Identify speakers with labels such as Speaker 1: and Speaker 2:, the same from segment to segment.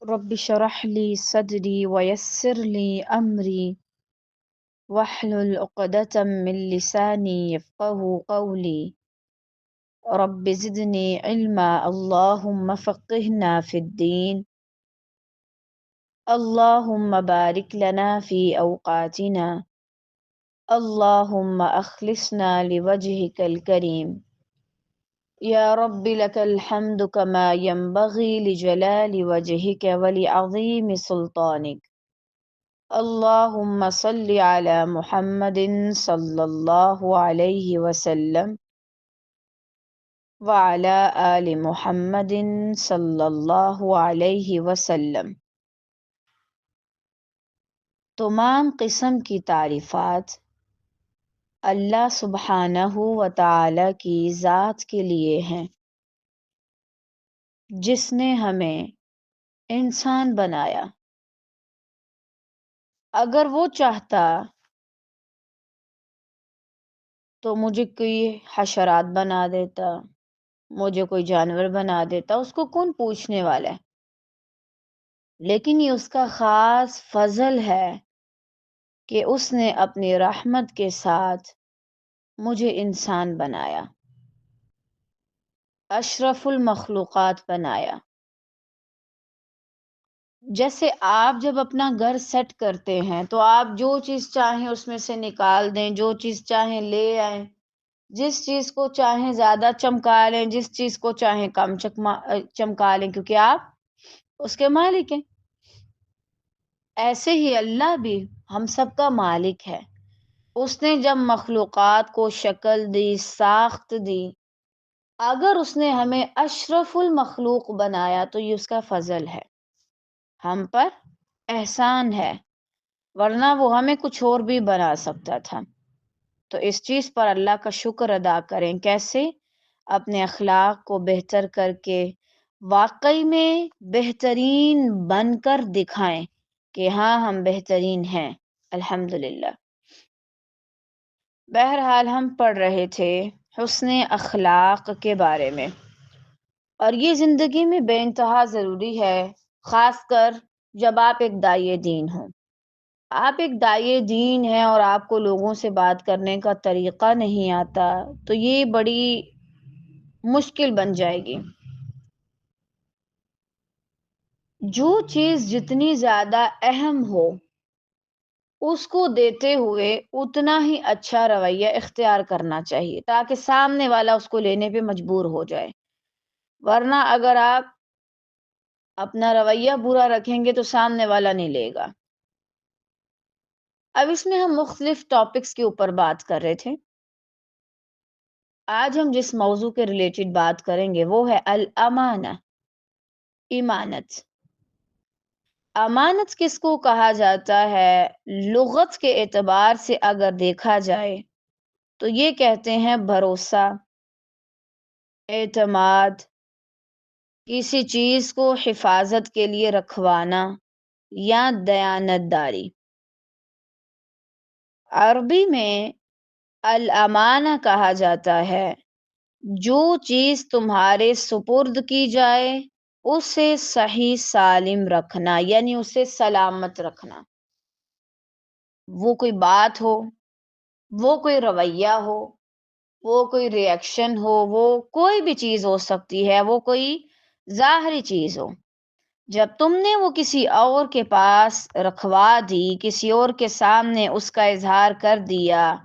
Speaker 1: رب اشرح لي صدري ويسر لي أمري واحلل عقدة من لساني يفقه قولي. رب زدني علما اللهم فقهنا في الدين. اللهم بارك لنا في أوقاتنا. اللهم أخلصنا لوجهك الكريم. يا رب لك الحمد كما ينبغي لجلال وجهك ولعظيم سلطانك. اللهم صل على محمد صلى الله عليه وسلم وعلى آل محمد صلى الله عليه وسلم۔ تمام قسم کی تعریفات اللہ سبحانہ و تعالی کی ذات کے لیے ہیں، جس نے ہمیں انسان بنایا۔ اگر وہ چاہتا تو مجھے کوئی حشرات بنا دیتا، مجھے کوئی جانور بنا دیتا، اس کو کون پوچھنے والا ہے؟ لیکن یہ اس کا خاص فضل ہے کہ اس نے اپنی رحمت کے ساتھ مجھے انسان بنایا، اشرف المخلوقات بنایا۔ جیسے آپ جب اپنا گھر سیٹ کرتے ہیں تو آپ جو چیز چاہیں اس میں سے نکال دیں، جو چیز چاہیں لے آئیں، جس چیز کو چاہیں زیادہ چمکا لیں، جس چیز کو چاہیں کم چمکا لیں، کیونکہ آپ اس کے مالک ہیں۔ ایسے ہی اللہ بھی ہم سب کا مالک ہے۔ اس نے جب مخلوقات کو شکل دی، ساخت دی، اگر اس نے ہمیں اشرف المخلوق بنایا تو یہ اس کا فضل ہے، ہم پر احسان ہے، ورنہ وہ ہمیں کچھ اور بھی بنا سکتا تھا۔ تو اس چیز پر اللہ کا شکر ادا کریں۔ کیسے؟ اپنے اخلاق کو بہتر کر کے واقعی میں بہترین بن کر دکھائیں کہ ہاں ہم بہترین ہیں، الحمدللہ۔ بہرحال ہم پڑھ رہے تھے حسن اخلاق کے بارے میں، اور یہ زندگی میں بے انتہا ضروری ہے، خاص کر جب آپ ایک داعی دین ہوں۔ آپ ایک داعی دین ہیں اور آپ کو لوگوں سے بات کرنے کا طریقہ نہیں آتا تو یہ بڑی مشکل بن جائے گی۔ جو چیز جتنی زیادہ اہم ہو اس کو دیتے ہوئے اتنا ہی اچھا رویہ اختیار کرنا چاہیے تاکہ سامنے والا اس کو لینے پہ مجبور ہو جائے، ورنہ اگر آپ اپنا رویہ برا رکھیں گے تو سامنے والا نہیں لے گا۔ اب اس میں ہم مختلف ٹاپکس کے اوپر بات کر رہے تھے۔ آج ہم جس موضوع کے ریلیٹڈ بات کریں گے وہ ہے الامانہ، امانت۔ امانت کس کو کہا جاتا ہے؟ لغت کے اعتبار سے اگر دیکھا جائے تو یہ کہتے ہیں بھروسہ، اعتماد، کسی چیز کو حفاظت کے لیے رکھوانا یا دیانت داری۔ عربی میں الامانہ کہا جاتا ہے جو چیز تمہارے سپرد کی جائے اسے صحیح سالم رکھنا، یعنی اسے سلامت رکھنا۔ وہ کوئی بات ہو، وہ کوئی رویہ ہو، وہ کوئی ری ایکشن ہو، وہ کوئی بھی چیز ہو سکتی ہے، وہ کوئی ظاہری چیز ہو، جب تم نے وہ کسی اور کے پاس رکھوا دی، کسی اور کے سامنے اس کا اظہار کر دیا،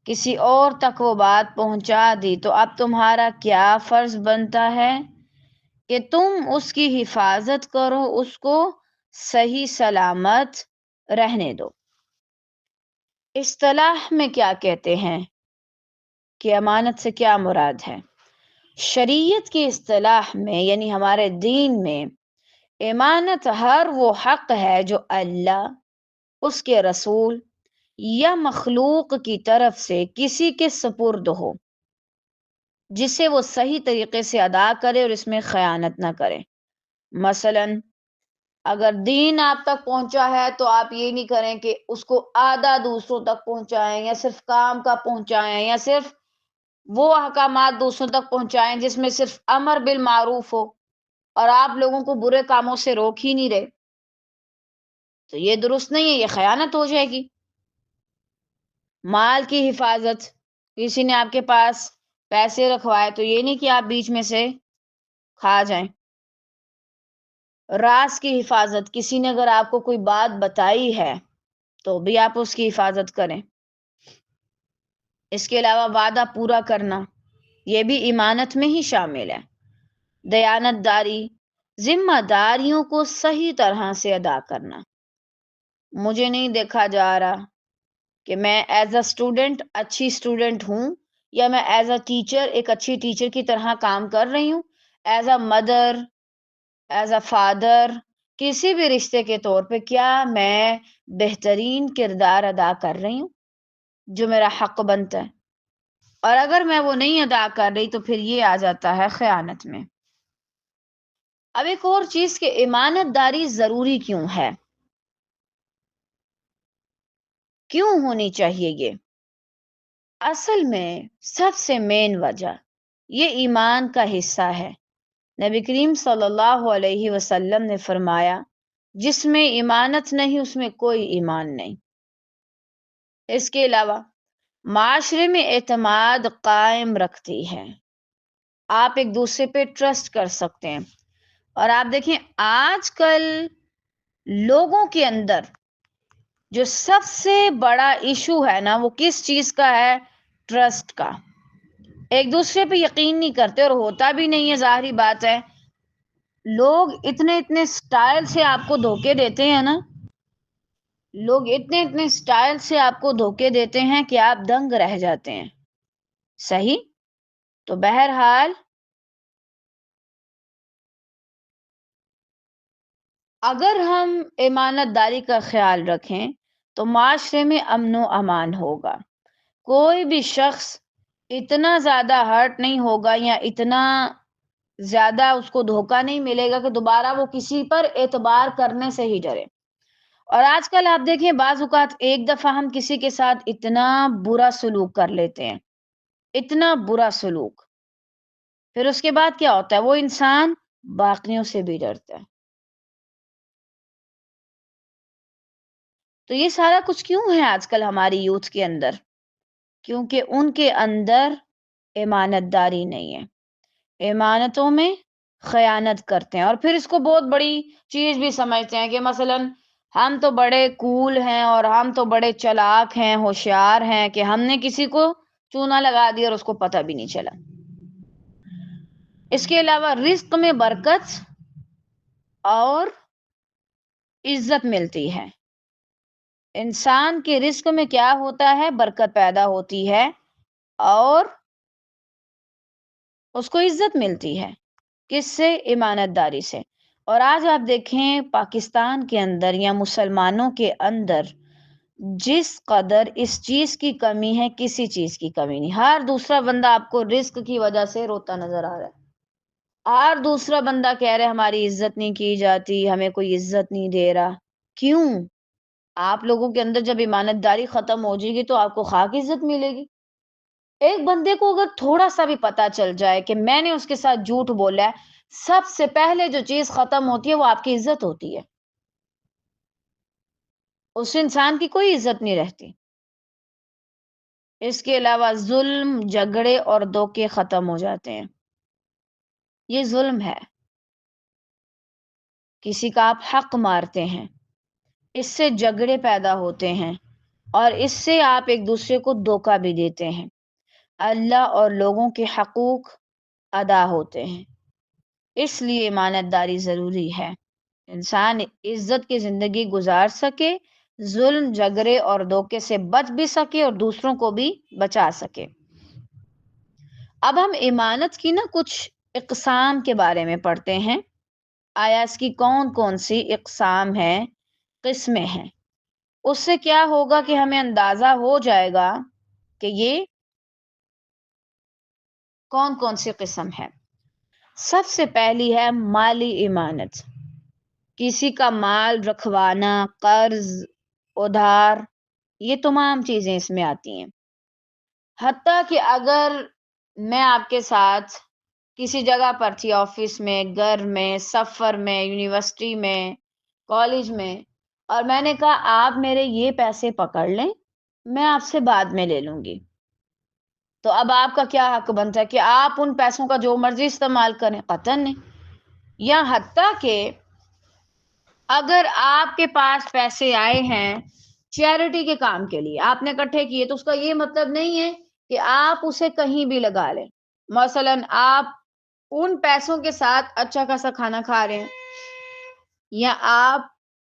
Speaker 1: کسی اور تک وہ بات پہنچا دی، تو اب تمہارا کیا فرض بنتا ہے کہ تم اس کی حفاظت کرو، اس کو صحیح سلامت رہنے دو۔ اصطلاح میں کیا کہتے ہیں کہ امانت سے کیا مراد ہے؟ شریعت کی اصطلاح میں یعنی ہمارے دین میں امانت ہر وہ حق ہے جو اللہ، اس کے رسول یا مخلوق کی طرف سے کسی کے سپرد ہو، جسے وہ صحیح طریقے سے ادا کرے اور اس میں خیانت نہ کرے۔ مثلا اگر دین آپ تک پہنچا ہے تو آپ یہ نہیں کریں کہ اس کو آدھا دوسروں تک پہنچائیں، یا صرف کام کا پہنچائیں، یا صرف وہ احکامات دوسروں تک پہنچائیں جس میں صرف امر بالمعروف ہو، اور آپ لوگوں کو برے کاموں سے روک ہی نہیں رہے، تو یہ درست نہیں ہے، یہ خیانت ہو جائے گی۔ مال کی حفاظت، کسی نے آپ کے پاس پیسے رکھوائے تو یہ نہیں کہ آپ بیچ میں سے کھا جائیں۔ راز کی حفاظت، کسی نے اگر آپ کو کوئی بات بتائی ہے تو بھی آپ اس کی حفاظت کریں۔ اس کے علاوہ وعدہ پورا کرنا، یہ بھی ایمانت میں ہی شامل ہے۔ دیانت داری، ذمہ داریوں کو صحیح طرح سے ادا کرنا۔ مجھے نہیں دیکھا جا رہا کہ میں ایز اے اسٹوڈنٹ اچھی اسٹوڈنٹ ہوں، یا میں ایز اے ٹیچر ایک اچھی ٹیچر کی طرح کام کر رہی ہوں، as a mother, as a father, کسی بھی رشتے کے طور پہ کیا میں بہترین کردار ادا کر رہی ہوں جو میرا حق بنتا ہے؟ اور اگر میں وہ نہیں ادا کر رہی تو پھر یہ آ جاتا ہے خیانت میں۔ اب ایک اور چیز کہ ایمانت داری ضروری کیوں ہے، کیوں ہونی چاہیے یہ؟ اصل میں سب سے مین وجہ یہ ایمان کا حصہ ہے۔ نبی کریم صلی اللہ علیہ وسلم نے فرمایا، جس میں ایمانت نہیں اس میں کوئی ایمان نہیں۔ اس کے علاوہ معاشرے میں اعتماد قائم رکھتی ہے، آپ ایک دوسرے پہ ٹرسٹ کر سکتے ہیں۔ اور آپ دیکھیں آج کل لوگوں کے اندر جو سب سے بڑا ایشو ہے نا، وہ کس چیز کا ہے؟ ٹرسٹ کا۔ ایک دوسرے پہ یقین نہیں کرتے، اور ہوتا بھی نہیں ہے، ظاہری بات ہے۔ لوگ اتنے اتنے سٹائل سے آپ کو دھوکے دیتے ہیں نا، لوگ اتنے اتنے سٹائل سے آپ کو دھوکے دیتے ہیں کہ آپ دنگ رہ جاتے ہیں۔ صحیح؟ تو بہرحال اگر ہم ایمانت داری کا خیال رکھیں تو معاشرے میں امن و امان ہوگا، کوئی بھی شخص اتنا زیادہ ہرٹ نہیں ہوگا یا اتنا زیادہ اس کو دھوکہ نہیں ملے گا کہ دوبارہ وہ کسی پر اعتبار کرنے سے ہی ڈرے۔ اور آج کل آپ دیکھیں بعض اوقات ایک دفعہ ہم کسی کے ساتھ اتنا برا سلوک کر لیتے ہیں، اتنا برا سلوک، پھر اس کے بعد کیا ہوتا ہے؟ وہ انسان باقیوں سے بھی ڈرتا ہے۔ تو یہ سارا کچھ کیوں ہے آج کل ہماری یوتھ کے اندر؟ کیونکہ ان کے اندر ایمانت داری نہیں ہے، ایمانتوں میں خیانت کرتے ہیں، اور پھر اس کو بہت بڑی چیز بھی سمجھتے ہیں کہ مثلا ہم تو بڑے کول ہیں اور ہم تو بڑے چلاک ہیں، ہوشیار ہیں کہ ہم نے کسی کو چونا لگا دیا اور اس کو پتہ بھی نہیں چلا۔ اس کے علاوہ رزق میں برکت اور عزت ملتی ہے۔ انسان کے رزق میں کیا ہوتا ہے؟ برکت پیدا ہوتی ہے اور اس کو عزت ملتی ہے۔ کس سے؟ ایمانت داری سے۔ اور آج آپ دیکھیں پاکستان کے اندر یا مسلمانوں کے اندر جس قدر اس چیز کی کمی ہے، کسی چیز کی کمی نہیں۔ ہر دوسرا بندہ آپ کو رزق کی وجہ سے روتا نظر آ رہا ہے، ہر دوسرا بندہ کہہ رہے ہماری عزت نہیں کی جاتی، ہمیں کوئی عزت نہیں دے رہا۔ کیوں؟ آپ لوگوں کے اندر جب ایمانت داری ختم ہو جائے گی تو آپ کو خاک عزت ملے گی۔ ایک بندے کو اگر تھوڑا سا بھی پتا چل جائے کہ میں نے اس کے ساتھ جھوٹ بولا ہے، سب سے پہلے جو چیز ختم ہوتی ہے وہ آپ کی عزت ہوتی ہے، اس انسان کی کوئی عزت نہیں رہتی۔ اس کے علاوہ ظلم، جھگڑے اور دھوکے ختم ہو جاتے ہیں۔ یہ ظلم ہے، کسی کا آپ حق مارتے ہیں، اس سے جھگڑے پیدا ہوتے ہیں اور اس سے آپ ایک دوسرے کو دھوکہ بھی دیتے ہیں۔ اللہ اور لوگوں کے حقوق ادا ہوتے ہیں، اس لیے ایمانت داری ضروری ہے۔ انسان عزت کی زندگی گزار سکے، ظلم، جھگڑے اور دھوکے سے بچ بھی سکے اور دوسروں کو بھی بچا سکے۔ اب ہم ایمانت کی نا کچھ اقسام کے بارے میں پڑھتے ہیں، آیا اس کی کون کون سی اقسام ہیں، قسمیں ہیں۔ اس سے کیا ہوگا کہ ہمیں اندازہ ہو جائے گا کہ یہ کون کون سی قسم ہے۔ سب سے پہلی ہے مالی ایمانت، کسی کا مال رکھوانا، قرض، ادھار، یہ تمام چیزیں اس میں آتی ہیں۔ حتیٰ کہ اگر میں آپ کے ساتھ کسی جگہ پر تھی، آفس میں، گھر میں، سفر میں، یونیورسٹی میں، کالج میں، اور میں نے کہا آپ میرے یہ پیسے پکڑ لیں، میں آپ سے بعد میں لے لوں گی۔ تو اب آپ کا کیا حق بنتا ہے کہ آپ ان پیسوں کا جو مرضی استعمال کریں؟ قطعاً نہیں۔ یا حتیٰ کہ اگر آپ کے پاس پیسے آئے ہیں چیریٹی کے کام کے لیے، آپ نے اکٹھے کیے، تو اس کا یہ مطلب نہیں ہے کہ آپ اسے کہیں بھی لگا لیں۔ مثلاً آپ ان پیسوں کے ساتھ اچھا خاصا کھانا کھا رہے ہیں، یا آپ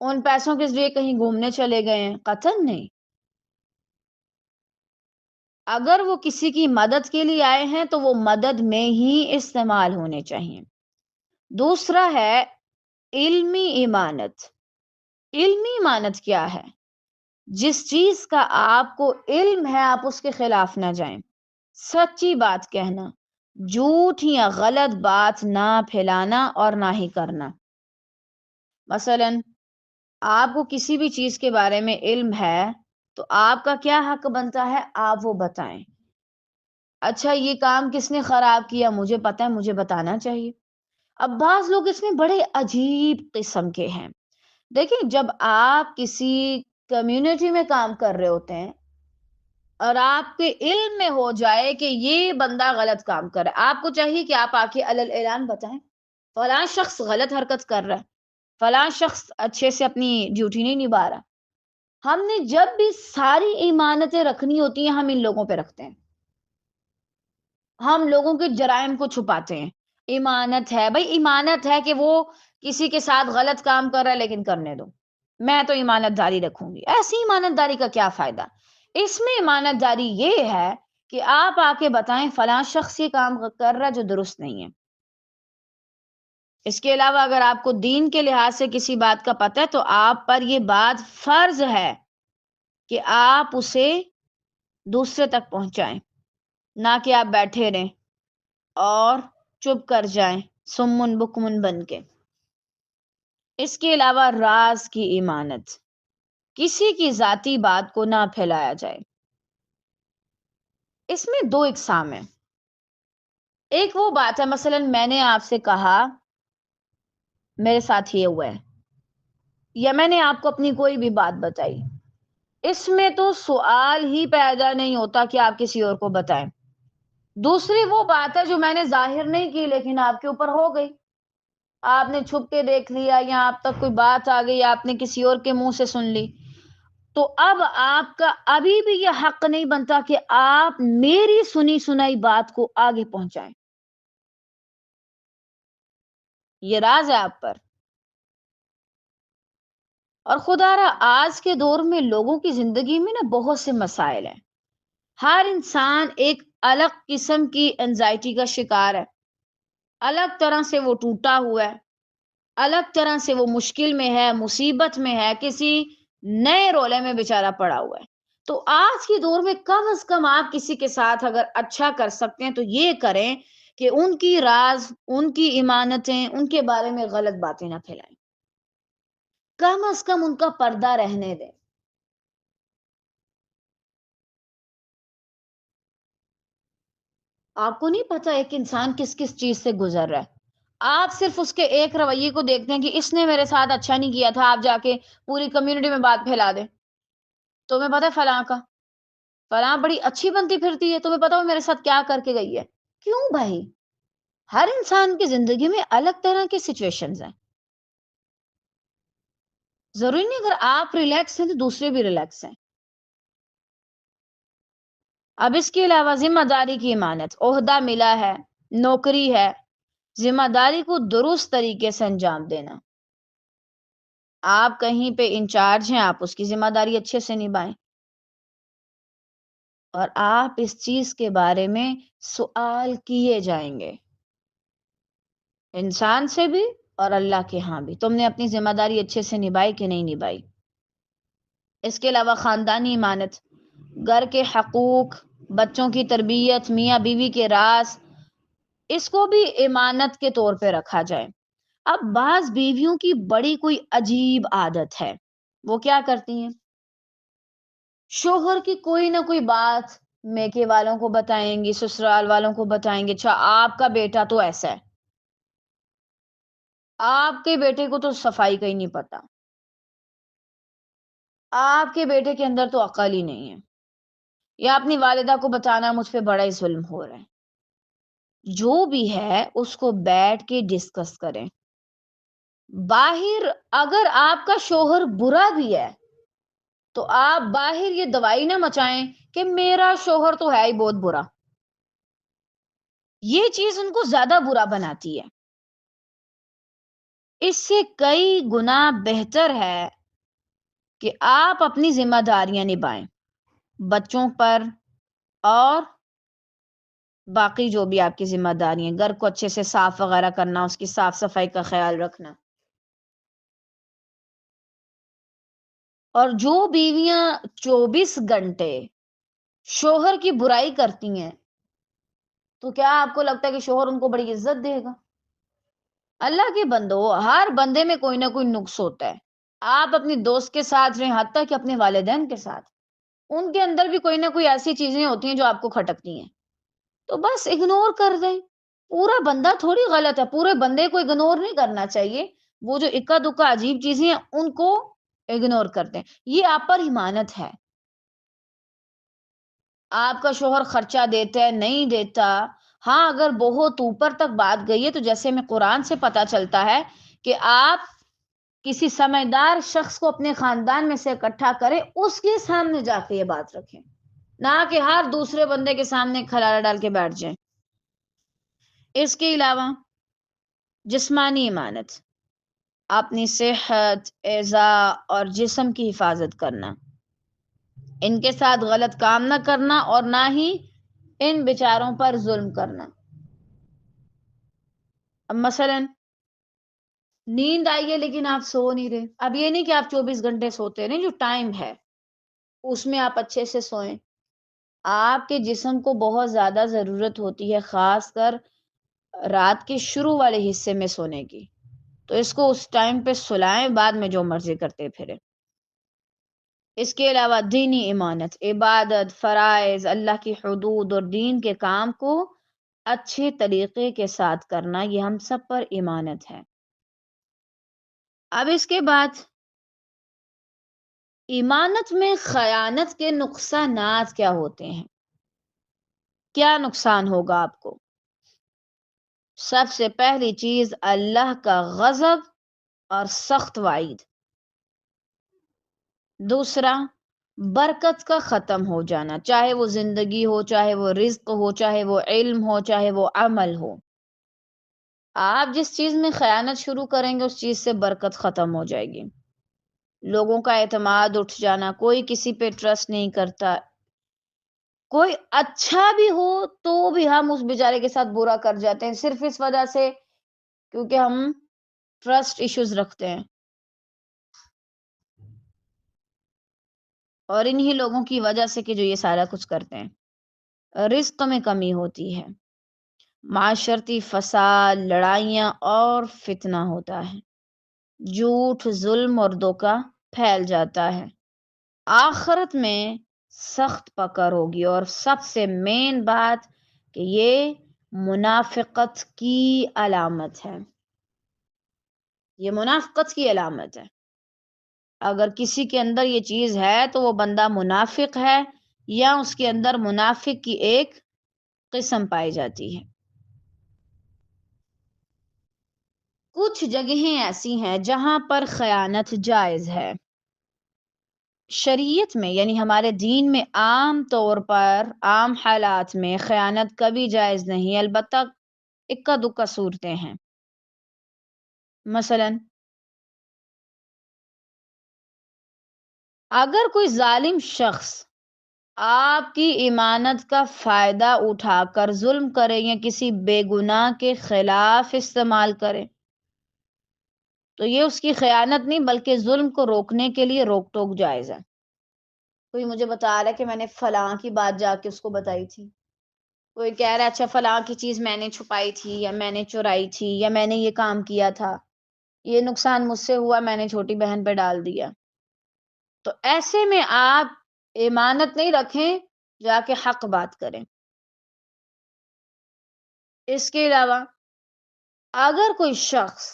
Speaker 1: ان پیسوں کے ذریعے کہیں گھومنے چلے گئے ہیں، قطعاً نہیں۔ اگر وہ کسی کی مدد کے لیے آئے ہیں تو وہ مدد میں ہی استعمال ہونے چاہیے۔ دوسرا ہے علمی امانت۔ علمی امانت کیا ہے؟ جس چیز کا آپ کو علم ہے آپ اس کے خلاف نہ جائیں، سچی بات کہنا، جھوٹ یا غلط بات نہ پھیلانا اور نہ ہی کرنا۔ مثلا آپ کو کسی بھی چیز کے بارے میں علم ہے تو آپ کا کیا حق بنتا ہے؟ آپ وہ بتائیں۔ اچھا یہ کام کس نے خراب کیا؟ مجھے پتہ ہے، مجھے بتانا چاہیے۔ اب بعض لوگ اس میں بڑے عجیب قسم کے ہیں۔ دیکھیں، جب آپ کسی کمیونٹی میں کام کر رہے ہوتے ہیں اور آپ کے علم میں ہو جائے کہ یہ بندہ غلط کام کر رہا ہے، آپ کو چاہیے کہ آپ آ کے علل اعلان بتائیں فلاں شخص غلط حرکت کر رہا ہے، فلاں شخص اچھے سے اپنی ڈیوٹی نہیں نبھا رہا۔ ہم نے جب بھی ساری ایمانتیں رکھنی ہوتی ہیں ہم ان لوگوں پہ رکھتے ہیں، ہم لوگوں کے جرائم کو چھپاتے ہیں۔ ایمانت ہے بھائی، ایمانت ہے کہ وہ کسی کے ساتھ غلط کام کر رہا ہے لیکن کرنے دو، میں تو ایمانت داری رکھوں گی۔ ایسی ایمانت داری کا کیا فائدہ؟ اس میں ایمانت داری یہ ہے کہ آپ آ کے بتائیں فلاں شخص یہ کام کر رہا ہے جو درست نہیں ہے۔ اس کے علاوہ اگر آپ کو دین کے لحاظ سے کسی بات کا پتہ ہے تو آپ پر یہ بات فرض ہے کہ آپ اسے دوسرے تک پہنچائیں، نہ کہ آپ بیٹھے رہیں اور چپ کر جائیں سمن بکمن بن کے۔ اس کے علاوہ راز کی ایمانت، کسی کی ذاتی بات کو نہ پھیلایا جائے۔ اس میں دو اقسام ہیں۔ ایک وہ بات ہے، مثلا میں نے آپ سے کہا میرے ساتھ یہ ہوا ہے، یا میں نے آپ کو اپنی کوئی بھی بات بتائی، اس میں تو سوال ہی پیدا نہیں ہوتا کہ آپ کسی اور کو بتائیں۔ دوسری وہ بات ہے جو میں نے ظاہر نہیں کی لیکن آپ کے اوپر ہو گئی، آپ نے چھپ کے دیکھ لیا، یا آپ تک کوئی بات آ گئی، آپ نے کسی اور کے منہ سے سن لی، تو اب آپ کا ابھی بھی یہ حق نہیں بنتا کہ آپ میری سنی سنائی بات کو آگے پہنچائیں۔ یہ راز ہے آپ پر۔ اور خدا را آج کے دور میں لوگوں کی زندگی میں نا بہت سے مسائل ہیں، ہر انسان ایک الگ قسم کی انزائٹی کا شکار ہے، الگ طرح سے وہ ٹوٹا ہوا ہے، الگ طرح سے وہ مشکل میں ہے، مصیبت میں ہے، کسی نئے رولے میں بیچارہ پڑا ہوا ہے۔ تو آج کے دور میں کم از کم آپ کسی کے ساتھ اگر اچھا کر سکتے ہیں تو یہ کریں کہ ان کی راز، ان کی ایمانتیں، ان کے بارے میں غلط باتیں نہ پھیلائیں، کم از کم ان کا پردہ رہنے دیں۔ آپ کو نہیں پتا ایک انسان کس کس چیز سے گزر رہا ہے، آپ صرف اس کے ایک رویے کو دیکھتے ہیں کہ اس نے میرے ساتھ اچھا نہیں کیا تھا، آپ جا کے پوری کمیونٹی میں بات پھیلا دیں۔ تمہیں پتا ہے فلاں کا، فلاں بڑی اچھی بنتی پھرتی ہے، تمہیں پتا وہ میرے ساتھ کیا کر کے گئی ہے۔ کیوں بھائی؟ ہر انسان کی زندگی میں الگ طرح کی سچویشنز ہیں، ضروری نہیں اگر آپ ریلیکس ہیں تو دوسرے بھی ریلیکس ہیں۔ اب اس کے علاوہ ذمہ داری کی امانت، عہدہ ملا ہے، نوکری ہے، ذمہ داری کو درست طریقے سے انجام دینا۔ آپ کہیں پہ انچارج ہیں، آپ اس کی ذمہ داری اچھے سے نبھائیں، اور آپ اس چیز کے بارے میں سوال کیے جائیں گے، انسان سے بھی اور اللہ کے ہاں بھی، تم نے اپنی ذمہ داری اچھے سے نبھائی کہ نہیں نبھائی۔ اس کے علاوہ خاندانی امانت، گھر کے حقوق، بچوں کی تربیت، میاں بیوی کے راز، اس کو بھی امانت کے طور پہ رکھا جائے۔ اب بعض بیویوں کی بڑی کوئی عجیب عادت ہے، وہ کیا کرتی ہیں؟ شوہر کی کوئی نہ کوئی بات میکے والوں کو بتائیں گی، سسرال والوں کو بتائیں گے، اچھا آپ کا بیٹا تو ایسا ہے، آپ کے بیٹے کو تو صفائی کا ہی نہیں پتا، آپ کے بیٹے کے اندر تو عقل ہی نہیں ہے، یا اپنی والدہ کو بتانا مجھ پہ بڑا ہی ظلم ہو رہا ہے۔ جو بھی ہے اس کو بیٹھ کے ڈسکس کریں۔ باہر اگر آپ کا شوہر برا بھی ہے تو آپ باہر یہ دوائی نہ مچائیں کہ میرا شوہر تو ہے ہی بہت برا، یہ چیز ان کو زیادہ برا بناتی ہے۔ اس سے کئی گنا بہتر ہے کہ آپ اپنی ذمہ داریاں نبھائیں بچوں پر، اور باقی جو بھی آپ کی ذمہ داری ہیں، گھر کو اچھے سے صاف وغیرہ کرنا، اس کی صاف صفائی کا خیال رکھنا۔ اور جو بیویاں 24 گھنٹے شوہر کی برائی کرتی ہیں تو کیا آپ کو لگتا ہے کہ شوہر ان کو بڑی عزت دے گا؟ اللہ کے بندو، ہر بندے میں کوئی نہ کوئی نقص ہوتا ہے۔ آپ اپنی دوست کے ساتھ رہیں، حتیٰ کہ اپنے والدین کے ساتھ، ان کے اندر بھی کوئی نہ کوئی ایسی چیزیں ہوتی ہیں جو آپ کو کھٹکتی ہیں، تو بس اگنور کر دیں۔ پورا بندہ تھوڑی غلط ہے، پورے بندے کو اگنور نہیں کرنا چاہیے، وہ جو اکا دکا عجیب چیزیں ہیں ان کو اگنور کرتے ہیں، یہ آپ پر امانت ہے۔ آپ کا شوہر خرچہ دیتا ہے نہیں دیتا، ہاں اگر بہت اوپر تک بات گئی ہے تو جیسے ہمیں قرآن سے پتا چلتا ہے کہ آپ کسی سمجھدار شخص کو اپنے خاندان میں سے اکٹھا کریں، اس کے سامنے جا کے یہ بات رکھیں، نہ کہ ہر دوسرے بندے کے سامنے کھلارا ڈال کے بیٹھ جائیں۔ اس کے علاوہ جسمانی امانت، اپنی صحت، اعضاء اور جسم کی حفاظت کرنا، ان کے ساتھ غلط کام نہ کرنا اور نہ ہی ان بیچاروں پر ظلم کرنا۔ اب مثلا نیند آئی ہے لیکن آپ سو نہیں رہے، اب یہ نہیں کہ آپ 24 گھنٹے سوتے رہیں، جو ٹائم ہے اس میں آپ اچھے سے سوئیں۔ آپ کے جسم کو بہت زیادہ ضرورت ہوتی ہے، خاص کر رات کے شروع والے حصے میں سونے کی، تو اس کو اس ٹائم پہ سلائیں، بعد میں جو مرضی کرتے پھرے۔ اس کے علاوہ دینی امانت، عبادت، فرائض، اللہ کی حدود اور دین کے کام کو اچھے طریقے کے ساتھ کرنا، یہ ہم سب پر امانت ہے۔ اب اس کے بعد امانت میں خیانت کے نقصانات کیا ہوتے ہیں؟ کیا نقصان ہوگا آپ کو؟ سب سے پہلی چیز اللہ کا غضب اور سخت وعید۔ دوسرا، برکت کا ختم ہو جانا، چاہے وہ زندگی ہو، چاہے وہ رزق ہو، چاہے وہ علم ہو، چاہے وہ عمل ہو۔ آپ جس چیز میں خیانت شروع کریں گے اس چیز سے برکت ختم ہو جائے گی، لوگوں کا اعتماد اٹھ جانا، کوئی کسی پہ ٹرسٹ نہیں کرتا، کوئی اچھا بھی ہو تو بھی ہم اس بیچارے کے ساتھ برا کر جاتے ہیں، صرف اس وجہ سے کیونکہ ہم ٹرسٹ ایشوز رکھتے ہیں، اور انہی لوگوں کی وجہ سے کہ جو یہ سارا کچھ کرتے ہیں، رزق میں کمی ہوتی ہے، معاشرتی فساد، لڑائیاں اور فتنہ ہوتا ہے، جھوٹ، ظلم اور دھوکہ پھیل جاتا ہے، آخرت میں سخت پکڑ ہوگی، اور سب سے مین بات کہ یہ منافقت کی علامت ہے، یہ منافقت کی علامت ہے۔ اگر کسی کے اندر یہ چیز ہے تو وہ بندہ منافق ہے، یا اس کے اندر منافق کی ایک قسم پائی جاتی ہے۔ کچھ جگہیں ایسی ہیں جہاں پر خیانت جائز ہے شریعت میں، یعنی ہمارے دین میں عام طور پر عام حالات میں خیانت کبھی جائز نہیں، البتہ اکا دکا صورتیں ہیں۔ مثلا اگر کوئی ظالم شخص آپ کی امانت کا فائدہ اٹھا کر ظلم کرے یا کسی بے گناہ کے خلاف استعمال کرے تو یہ اس کی خیانت نہیں بلکہ ظلم کو روکنے کے لیے روک ٹوک جائز ہے۔ کوئی مجھے بتا رہا ہے کہ میں نے فلاں کی بات جا کے اس کو بتائی تھی، کوئی کہہ رہا ہے اچھا فلاں کی چیز میں نے چھپائی تھی یا میں نے چرائی تھی یا میں نے یہ کام کیا تھا، یہ نقصان مجھ سے ہوا، میں نے چھوٹی بہن پہ ڈال دیا، تو ایسے میں آپ امانت نہیں رکھیں، جا کے حق بات کریں۔ اس کے علاوہ اگر کوئی شخص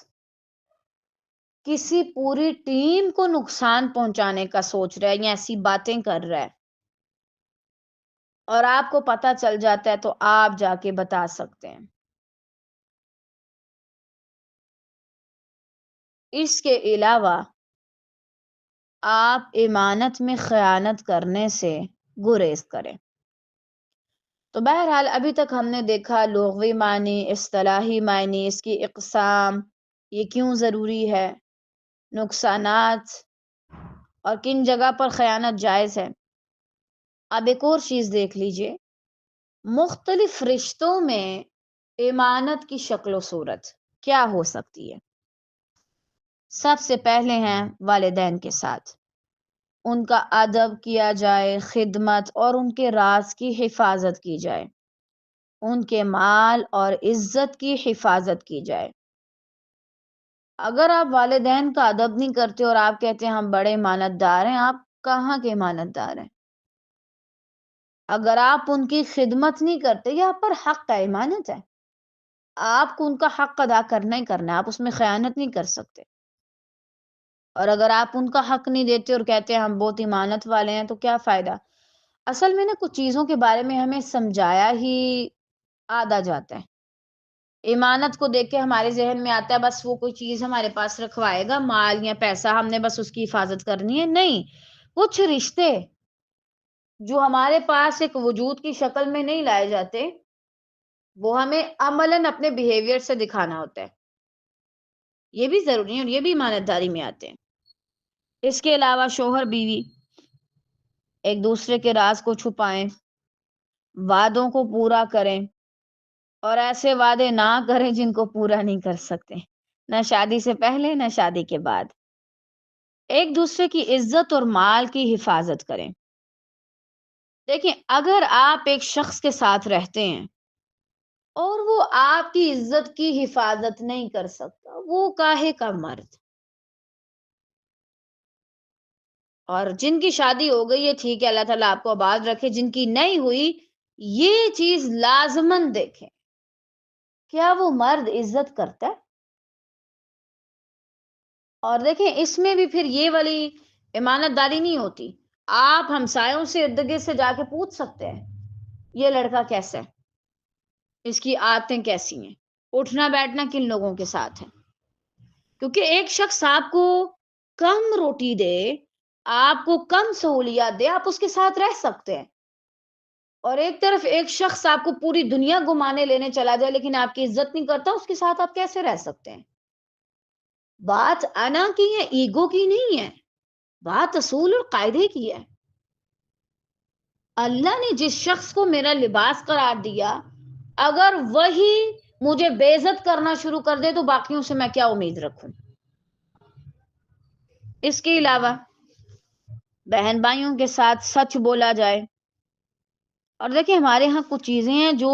Speaker 1: کسی پوری ٹیم کو نقصان پہنچانے کا سوچ رہا ہے یا ایسی باتیں کر رہا ہے اور آپ کو پتہ چل جاتا ہے تو آپ جا کے بتا سکتے ہیں۔ اس کے علاوہ آپ امانت میں خیانت کرنے سے گریز کریں۔ تو بہرحال ابھی تک ہم نے دیکھا لغوی معنی، اصطلاحی معنی، اس کی اقسام، یہ کیوں ضروری ہے، نقصانات اور کن جگہ پر خیانت جائز ہے۔ اب ایک اور چیز دیکھ لیجئے، مختلف رشتوں میں امانت کی شکل و صورت کیا ہو سکتی ہے۔ سب سے پہلے ہیں والدین کے ساتھ، ان کا ادب کیا جائے، خدمت اور ان کے راز کی حفاظت کی جائے، ان کے مال اور عزت کی حفاظت کی جائے۔ اگر آپ والدین کا ادب نہیں کرتے اور آپ کہتے ہیں ہم بڑے امانت دار ہیں، آپ کہاں کے امانت دار ہیں؟ اگر آپ ان کی خدمت نہیں کرتے، یہ آپ پر حق ہے، امانت ہے، آپ کو ان کا حق ادا کرنا ہی کرنا ہے، آپ اس میں خیانت نہیں کر سکتے۔ اور اگر آپ ان کا حق نہیں دیتے اور کہتے ہیں ہم بہت امانت والے ہیں تو کیا فائدہ؟ اصل میں نا کچھ چیزوں کے بارے میں ہمیں سمجھایا ہی آدھا جاتا ہے۔ امانت کو دیکھ کے ہمارے ذہن میں آتا ہے بس وہ کوئی چیز ہمارے پاس رکھوائے گا، مال یا پیسہ، ہم نے بس اس کی حفاظت کرنی ہے۔ نہیں، کچھ رشتے جو ہمارے پاس ایک وجود کی شکل میں نہیں لائے جاتے، وہ ہمیں عملاً اپنے بیہیویئر سے دکھانا ہوتا ہے۔ یہ بھی ضروری ہے اور یہ بھی امانت داری میں آتے ہیں۔ اس کے علاوہ شوہر بیوی ایک دوسرے کے راز کو چھپائیں، وعدوں کو پورا کریں اور ایسے وعدے نہ کریں جن کو پورا نہیں کر سکتے، نہ شادی سے پہلے نہ شادی کے بعد۔ ایک دوسرے کی عزت اور مال کی حفاظت کریں۔ دیکھیں، اگر آپ ایک شخص کے ساتھ رہتے ہیں اور وہ آپ کی عزت کی حفاظت نہیں کر سکتا، وہ کاہے کا مرد؟ اور جن کی شادی ہو گئی ہے ٹھیک ہے، اللہ تعالیٰ آپ کو آباد رکھے، جن کی نہیں ہوئی یہ چیز لازماً دیکھیں، کیا وہ مرد عزت کرتا ہے؟ اور دیکھیں اس میں بھی پھر یہ والی امانت داری نہیں ہوتی۔ آپ ہمسایوں سے ارد گرد سے جا کے پوچھ سکتے ہیں یہ لڑکا کیسا ہے، اس کی عادتیں کیسی ہیں، اٹھنا بیٹھنا کن لوگوں کے ساتھ ہے۔ کیونکہ ایک شخص آپ کو کم روٹی دے، آپ کو کم سہولیات دے، آپ اس کے ساتھ رہ سکتے ہیں، اور ایک طرف ایک شخص آپ کو پوری دنیا گمانے لینے چلا جائے لیکن آپ کی عزت نہیں کرتا، اس کے ساتھ آپ کیسے رہ سکتے ہیں؟ بات انا کی ہے، ایگو کی نہیں ہے، بات اصول اور قاعدے کی ہے۔ اللہ نے جس شخص کو میرا لباس قرار دیا، اگر وہی مجھے بے عزت کرنا شروع کر دے تو باقیوں سے میں کیا امید رکھوں؟ اس کے علاوہ بہن بھائیوں کے ساتھ سچ بولا جائے۔ اور دیکھیں ہمارے ہاں کچھ چیزیں ہیں جو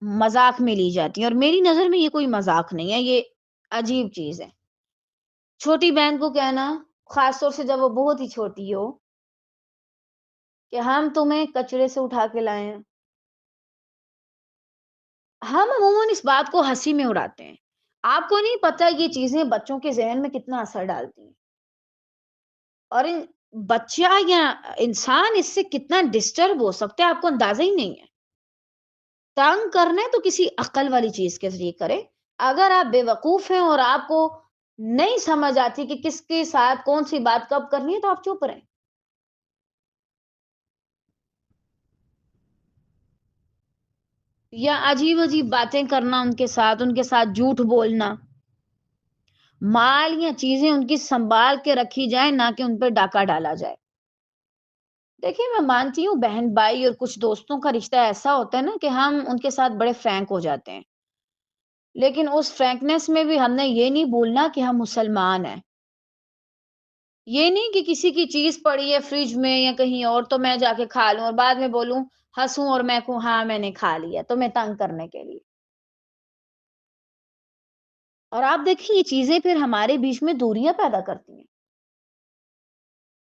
Speaker 1: مذاق میں لی جاتی ہیں اور میری نظر میں یہ کوئی مذاق نہیں ہے، یہ عجیب چیز ہے۔ چھوٹی بہن کو کہنا، خاص طور سے جب وہ بہت ہی چھوٹی ہو، کہ ہم تمہیں کچرے سے اٹھا کے لائے ہیں۔ ہم عموماً اس بات کو ہنسی میں اڑاتے ہیں، آپ کو نہیں پتہ یہ چیزیں بچوں کے ذہن میں کتنا اثر ڈالتی ہیں، اور بچہ یا انسان اس سے کتنا ڈسٹرب ہو سکتا ہے آپ کو اندازہ ہی نہیں ہے۔ تنگ کرنا ہے تو کسی عقل والی چیز کے ذریعے کرے۔ اگر آپ بے وقوف ہیں اور آپ کو نہیں سمجھ آتی کہ کس کے ساتھ کون سی بات کب کرنی ہے تو آپ چپ رہیں۔ یا عجیب عجیب باتیں کرنا ان کے ساتھ جھوٹ بولنا، مال یا چیزیں ان کی سنبھال کے رکھی جائیں نہ کہ ان پہ ڈاکہ ڈالا جائے۔ دیکھیں میں مانتی ہوں بہن بھائی اور کچھ دوستوں کا رشتہ ایسا ہوتا ہے نا کہ ہم ان کے ساتھ بڑے فرینک ہو جاتے ہیں، لیکن اس فرینکنس میں بھی ہم نے یہ نہیں بھولنا کہ ہم مسلمان ہیں۔ یہ نہیں کہ کسی کی چیز پڑی ہے فریج میں یا کہیں اور تو میں جا کے کھا لوں اور بعد میں بولوں، ہنسوں اور میں کہوں ہاں میں نے کھا لیا تمہیں تنگ کرنے کے لیے۔ اور آپ دیکھیں یہ چیزیں پھر ہمارے بیچ میں دوریاں پیدا کرتی ہیں۔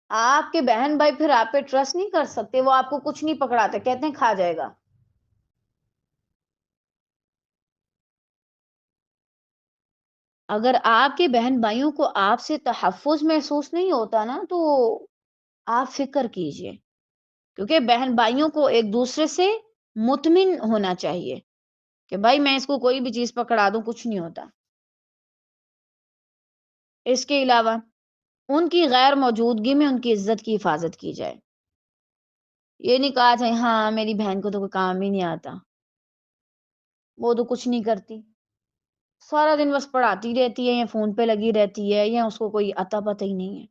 Speaker 1: آپ کے بہن بھائی پھر آپ پہ ٹرسٹ نہیں کر سکتے، وہ آپ کو کچھ نہیں پکڑاتے، کہتے ہیں کھا جائے گا۔ اگر آپ کے بہن بھائیوں کو آپ سے تحفظ محسوس نہیں ہوتا نا، تو آپ فکر کیجئے، کیونکہ بہن بھائیوں کو ایک دوسرے سے مطمئن ہونا چاہیے کہ بھائی میں اس کو کوئی بھی چیز پکڑا دوں کچھ نہیں ہوتا۔ اس کے علاوہ ان کی غیر موجودگی میں ان کی عزت کی حفاظت کی جائے۔ یہ نہیں کہا جائے ہاں میری بہن کو تو کوئی کام ہی نہیں آتا، وہ تو کچھ نہیں کرتی، سارا دن بس پڑھاتی رہتی ہے یا فون پہ لگی رہتی ہے یا اس کو کوئی عطا پتہ ہی نہیں ہے۔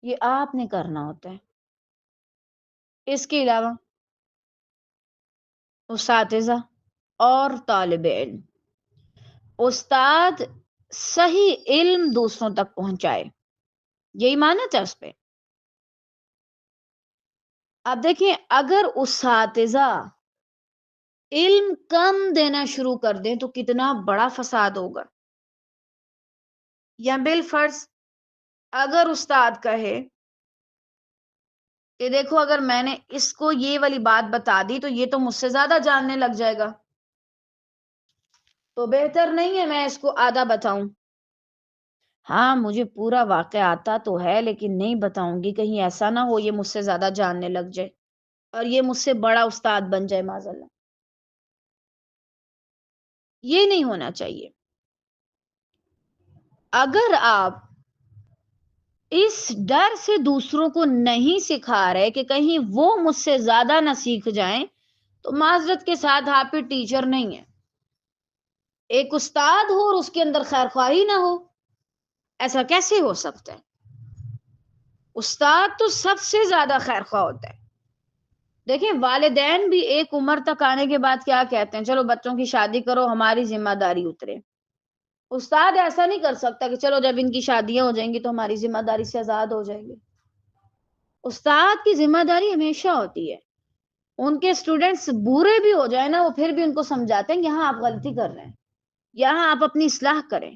Speaker 1: یہ آپ نے کرنا ہوتا ہے۔ اس کے علاوہ اساتذہ اور طالب علم، استاد صحیح علم دوسروں تک پہنچائے، یہی مانا تھا اس پہ۔ اب دیکھیں اگر اساتذہ علم کم دینا شروع کر دیں تو کتنا بڑا فساد ہوگا۔ یا بالفرض اگر استاد کہے کہ دیکھو اگر میں نے اس کو یہ والی بات بتا دی تو یہ تو مجھ سے زیادہ جاننے لگ جائے گا، تو بہتر نہیں ہے میں اس کو آدھا بتاؤں۔ ہاں مجھے پورا واقعہ آتا تو ہے لیکن نہیں بتاؤں گی، کہیں ایسا نہ ہو یہ مجھ سے زیادہ جاننے لگ جائے اور یہ مجھ سے بڑا استاد بن جائے معاذ اللہ۔ یہ نہیں ہونا چاہیے۔ اگر آپ اس ڈر سے دوسروں کو نہیں سکھا رہے کہ کہیں وہ مجھ سے زیادہ نہ سیکھ جائیں، تو معذرت کے ساتھ آپ پہ ٹیچر نہیں ہے۔ ایک استاد ہو اور اس کے اندر خیر خواہی نہ ہو، ایسا کیسے ہو سکتا ہے؟ استاد تو سب سے زیادہ خیر خواہ ہوتا ہے۔ دیکھیں والدین بھی ایک عمر تک آنے کے بعد کیا کہتے ہیں، چلو بچوں کی شادی کرو ہماری ذمہ داری اترے۔ استاد ایسا نہیں کر سکتا کہ چلو جب ان کی شادیاں ہو جائیں گی تو ہماری ذمہ داری سے آزاد ہو جائیں گے۔ استاد کی ذمہ داری ہمیشہ ہوتی ہے، ان کے سٹوڈنٹس برے بھی ہو جائیں نا، وہ پھر بھی ان کو سمجھاتے ہیں کہ یہاں آپ غلطی کر رہے ہیں، یہاں آپ اپنی اصلاح کریں۔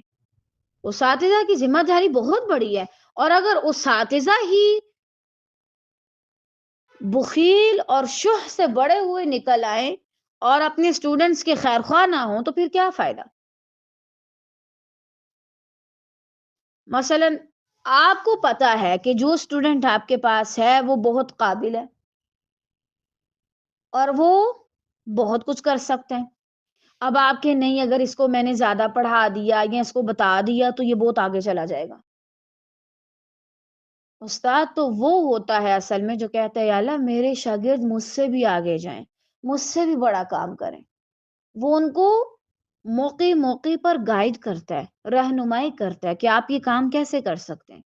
Speaker 1: اساتذہ کی ذمہ داری بہت بڑی ہے، اور اگر اساتذہ ہی بخیل اور شح سے بڑے ہوئے نکل آئیں اور اپنے سٹوڈنٹس کے خیر خواہ نہ ہوں تو پھر کیا فائدہ؟ مثلا آپ کو پتا ہے کہ جو سٹوڈنٹ آپ کے پاس ہے وہ بہت قابل ہے اور وہ بہت کچھ کر سکتے ہیں، اب آپ کے نہیں اگر اس کو میں نے زیادہ پڑھا دیا یا اس کو بتا دیا تو یہ بہت آگے چلا جائے گا۔ استاد تو وہ ہوتا ہے اصل میں جو کہتا ہے یا اللہ میرے شاگرد مجھ سے بھی آگے جائیں، مجھ سے بھی بڑا کام کریں۔ وہ ان کو موقع موقع پر گائیڈ کرتا ہے، رہنمائی کرتا ہے کہ آپ یہ کام کیسے کر سکتے ہیں۔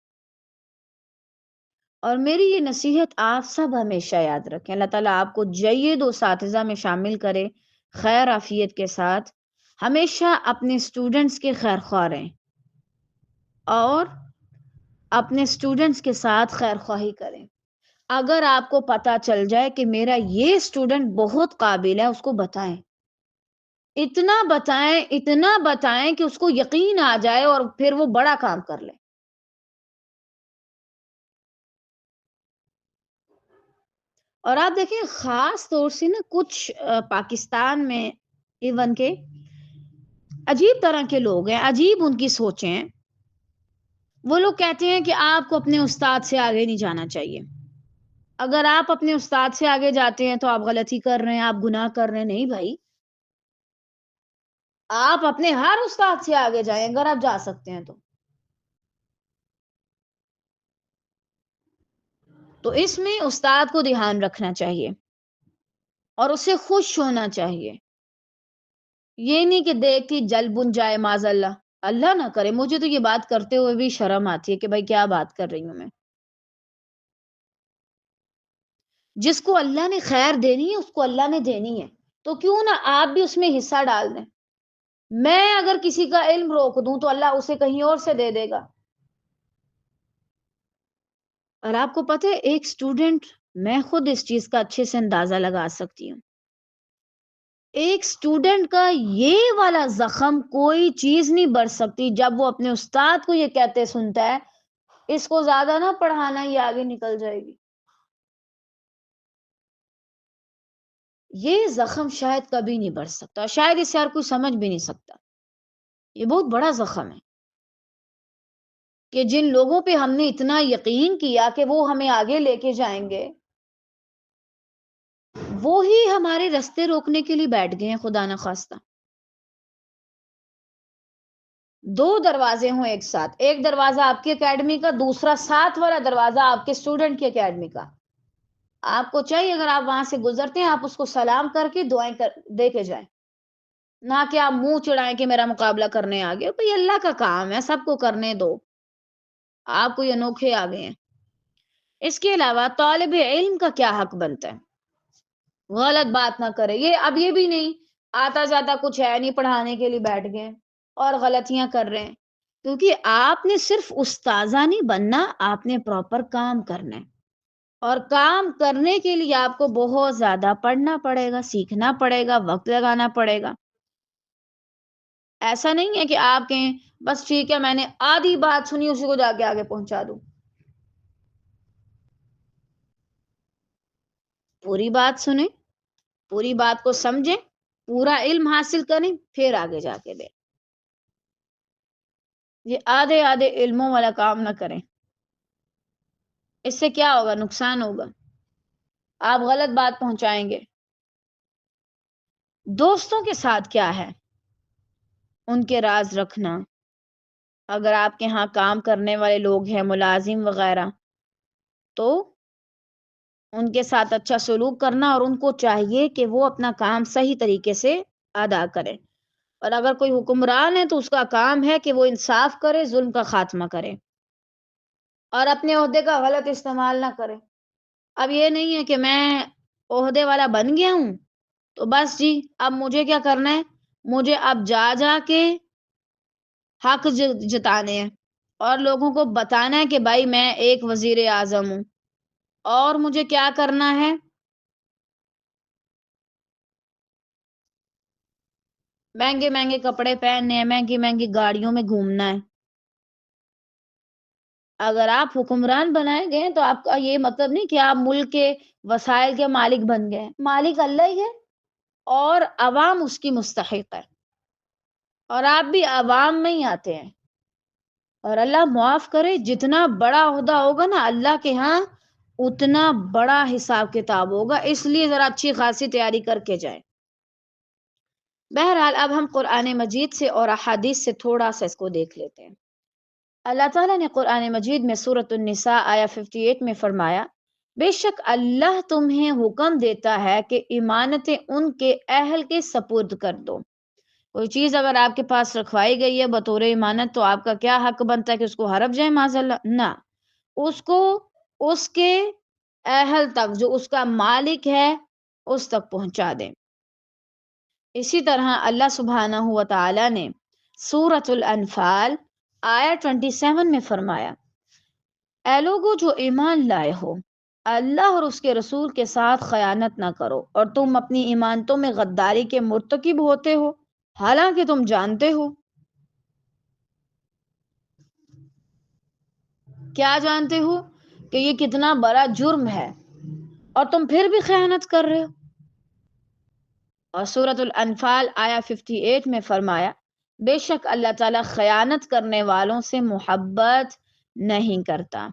Speaker 1: اور میری یہ نصیحت آپ سب ہمیشہ یاد رکھیں، اللہ تعالیٰ آپ کو جید و اساتذہ میں شامل کرے، خیر عافیت کے ساتھ ہمیشہ اپنے سٹوڈنٹس کے خیر خواہ رہیں اور اپنے سٹوڈنٹس کے ساتھ خیر خواہی کریں۔ اگر آپ کو پتا چل جائے کہ میرا یہ سٹوڈنٹ بہت قابل ہے، اس کو بتائیں، اتنا بتائیں کہ اس کو یقین آ جائے اور پھر وہ بڑا کام کر لے۔ اور آپ دیکھیں خاص طور سے نا کچھ پاکستان میں ایون کے عجیب طرح کے لوگ ہیں، عجیب ان کی سوچیں ہیں۔ وہ لوگ کہتے ہیں کہ آپ کو اپنے استاد سے آگے نہیں جانا چاہیے، اگر آپ اپنے استاد سے آگے جاتے ہیں تو آپ غلطی کر رہے ہیں، آپ گناہ کر رہے ہیں۔ نہیں بھائی، آپ اپنے ہر استاد سے آگے جائیں اگر آپ جا سکتے ہیں تو اس میں استاد کو دھیان رکھنا چاہیے اور اسے خوش ہونا چاہیے۔ یہ نہیں کہ دیکھتی جل بن جائے معاذ اللہ، اللہ نہ کرے، مجھے تو یہ بات کرتے ہوئے بھی شرم آتی ہے کہ بھائی کیا بات کر رہی ہوں میں۔ جس کو اللہ نے خیر دینی ہے اس کو اللہ نے دینی ہے، تو کیوں نہ آپ بھی اس میں حصہ ڈال دیں۔ میں اگر کسی کا علم روک دوں تو اللہ اسے کہیں اور سے دے دے گا۔ اور آپ کو پتہ ہے ایک سٹوڈنٹ، میں خود اس چیز کا اچھے سے اندازہ لگا سکتی ہوں، ایک سٹوڈنٹ کا یہ والا زخم کوئی چیز نہیں بڑھ سکتی جب وہ اپنے استاد کو یہ کہتے سنتا ہے اس کو زیادہ نہ پڑھانا، یہ آگے نکل جائے گی. یہ زخم شاید کبھی نہیں بڑھ سکتا، شاید اسے ہر کوئی سمجھ بھی نہیں سکتا. یہ بہت بڑا زخم ہے کہ جن لوگوں پہ ہم نے اتنا یقین کیا کہ وہ ہمیں آگے لے کے جائیں گے، وہی ہمارے رستے روکنے کے لیے بیٹھ گئے ہیں خدا نخواستہ. دو دروازے ہوں ایک ساتھ، ایک دروازہ آپ کی اکیڈمی کا، دوسرا ساتھ والا دروازہ آپ کے اسٹوڈنٹ کی اکیڈمی کا. آپ کو چاہیے اگر آپ وہاں سے گزرتے ہیں آپ اس کو سلام کر کے دعائیں دے کے جائیں، نہ کہ آپ منہ چڑھائیں کہ میرا مقابلہ کرنے آگے. بھئی اللہ کا کام ہے، سب کو کرنے دو، آپ کو یہ انوکھے آگے ہیں. اس کے علاوہ طالب علم کا کیا حق بنتا ہے؟ غلط بات نہ کرے. اب یہ بھی نہیں آتا جاتا کچھ ہے نہیں، پڑھانے کے لیے بیٹھ گئے اور غلطیاں کر رہے ہیں. کیونکہ آپ نے صرف استاذہ نہیں بننا، آپ نے پراپر کام کرنا ہے. اور کام کرنے کے لیے آپ کو بہت زیادہ پڑھنا پڑے گا، سیکھنا پڑے گا، وقت لگانا پڑے گا. ایسا نہیں ہے کہ آپ کہیں بس ٹھیک ہے میں نے آدھی بات سنی اسی کو جا کے آگے پہنچا دوں. پوری بات سنیں، پوری بات کو سمجھیں، پورا علم حاصل کریں، پھر آگے جا کے دیں. یہ آدھے آدھے علموں والا کام نہ کریں. اس سے کیا ہوگا؟ نقصان ہوگا، آپ غلط بات پہنچائیں گے. دوستوں کے ساتھ کیا ہے؟ ان کے راز رکھنا. اگر آپ کے ہاں کام کرنے والے لوگ ہیں، ملازم وغیرہ، تو ان کے ساتھ اچھا سلوک کرنا، اور ان کو چاہیے کہ وہ اپنا کام صحیح طریقے سے ادا کریں. اور اگر کوئی حکمران ہے تو اس کا کام ہے کہ وہ انصاف کرے، ظلم کا خاتمہ کرے، اور اپنے عہدے کا غلط استعمال نہ کرے. اب یہ نہیں ہے کہ میں عہدے والا بن گیا ہوں تو بس جی اب مجھے کیا کرنا ہے، مجھے اب جا جا کے حق جتانے ہیں اور لوگوں کو بتانا ہے کہ بھائی میں ایک وزیر اعظم ہوں اور مجھے کیا کرنا ہے. مہنگے مہنگے کپڑے پہننے ہیں، مہنگی مہنگی گاڑیوں میں گھومنا ہے. اگر آپ حکمران بنائے گئے تو آپ کا یہ مطلب نہیں کہ آپ ملک کے وسائل کے مالک بن گئے. مالک اللہ ہی ہے اور عوام اس کی مستحق ہے، اور آپ بھی عوام میں ہی آتے ہیں. اور اللہ معاف کرے، جتنا بڑا عہدہ ہوگا نا اللہ کے ہاں اتنا بڑا حساب کتاب ہوگا. اس لیے ذرا اچھی خاصی تیاری کر کے جائیں. بہرحال اب ہم قرآن مجید سے اور احادیث سے تھوڑا سا اس کو دیکھ لیتے ہیں. اللہ تعالیٰ نے قرآن مجید میں سورۃ النساء آیا 58 میں فرمایا، بے شک اللہ تمہیں حکم دیتا ہے کہ امانتیں ان کے اہل کے سپرد کر دو. کوئی چیز اگر آپ کے پاس رکھوائی گئی ہے بطور امانت تو آپ کا کیا حق بنتا ہے کہ اس کو ہرپ جائے معاذ اللہ؟ نہ، اس کو اس کے اہل تک، جو اس کا مالک ہے، اس تک پہنچا دیں. اسی طرح اللہ سبحانہ و تعالی نے سورۃ الانفال آیا 27 میں فرمایا، اے لوگو جو ایمان لائے ہو، اللہ اور اس کے رسول کے ساتھ خیانت نہ کرو، اور تم اپنی ایمانتوں میں غداری کے مرتکب ہوتے ہو حالانکہ تم جانتے ہو. کیا جانتے ہو؟ کہ یہ کتنا بڑا جرم ہے اور تم پھر بھی خیانت کر رہے ہو. اور سورۃ الانفال آیا 58 میں فرمایا، بے شک اللہ تعالیٰ خیانت کرنے والوں سے محبت نہیں کرتا.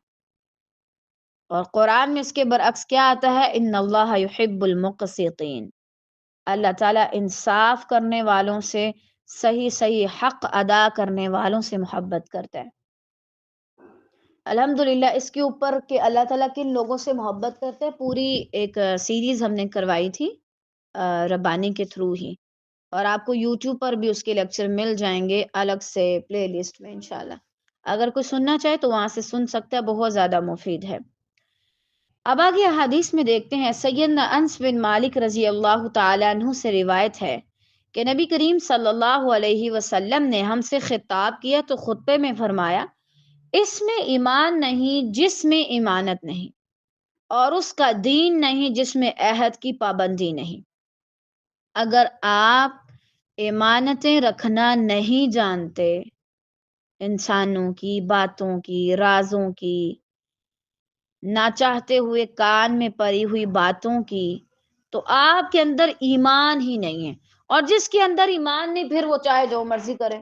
Speaker 1: اور قرآن میں اس کے برعکس کیا آتا ہے؟ ان اللہ یحب المقسطین. اللہ تعالیٰ انصاف کرنے والوں سے، صحیح صحیح حق ادا کرنے والوں سے محبت کرتا ہے. الحمدللہ اس کے اوپر کہ اللہ تعالیٰ کن لوگوں سے محبت کرتے ہیں پوری ایک سیریز ہم نے کروائی تھی ربانی کے تھرو ہی، اور آپ کو یوٹیوب پر بھی اس کے لیکچر مل جائیں گے الگ سے پلے لسٹ میں انشاءاللہ. اگر کوئی سننا چاہے تو وہاں سے سن سکتا ہے، بہت زیادہ مفید ہے. اب آگے حدیث میں دیکھتے ہیں. سیدنا انس بن مالک رضی اللہ تعالیٰ عنہ سے روایت ہے کہ نبی کریم صلی اللہ علیہ وسلم نے ہم سے خطاب کیا تو خطبے میں فرمایا، اس میں ایمان نہیں جس میں امانت نہیں، اور اس کا دین نہیں جس میں عہد کی پابندی نہیں. اگر آپ امانتیں رکھنا نہیں جانتے انسانوں کی باتوں کی، رازوں کی، نہ چاہتے ہوئے کان میں پڑی ہوئی باتوں کی، تو آپ کے اندر ایمان ہی نہیں ہے۔ اور جس کے اندر ایمان نہیں، پھر وہ چاہے جو مرضی کرے،